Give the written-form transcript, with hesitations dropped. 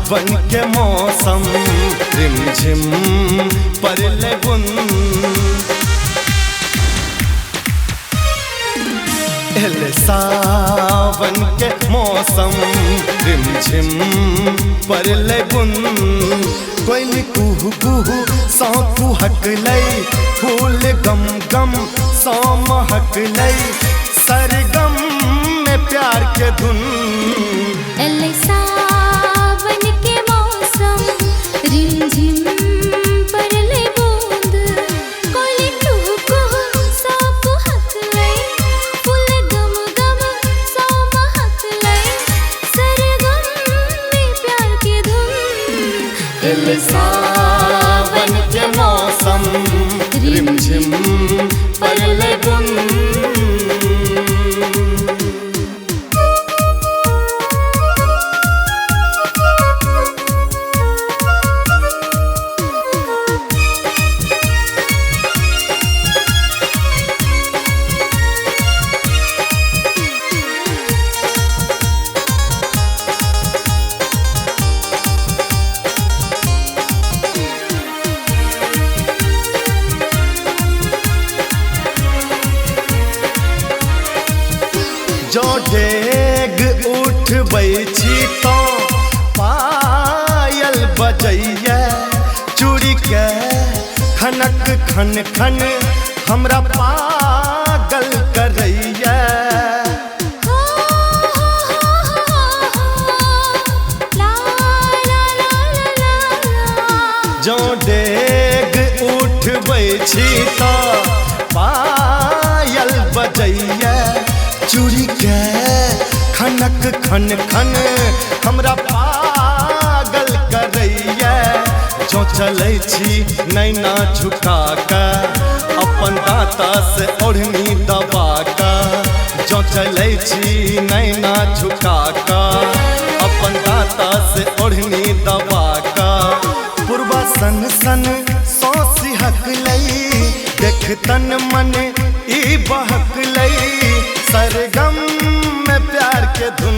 सावन के मौसम रिमझिम परले बूंद। एले सावन के मौसम रिमझिम परले बूंद। कोयल कुहू कुहू सौ कुहकलै, फूल गम गम सौ महकलै, सरगम में प्यार के धुन। एले सावन के मौसम रिमझिम परले बूंद। कोयल कुहू कुहू सौ कुहकलै, फूल गम गम सौ महकलै, सरगम में प्यार के धुन। एले सावन के मौसम रिमझिम परले बूंद। जो डेग उठबै छी तो पायल बजैया, चूड़ी के खनक खन खन हमरा पागल करैया। जो डेग उठबै छी तो पायल बजैया, चूड़ी के खनक खन खन हमरा पागल करैया। जो चलै छी नैना झुका के अपन दाँता से ओढ़नी दबा के, जो चलै छी नैना झुका के अपन दाँता से ओढ़नी दबा के, पुरबा सन सन सौ सिहकलै, देख तन मन ई बहकलै, सरगम में प्यार के धुन।